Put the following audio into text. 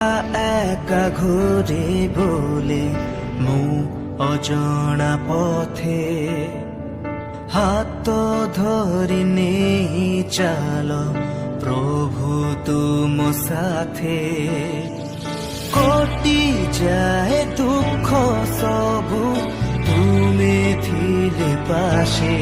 একা ঘুরে বলে মু অজଣା পথে হাত ধরি নেই চাল প্রভু তুম সাথে কটি যায় দুঃখ সবু তুমি থিলে পাশে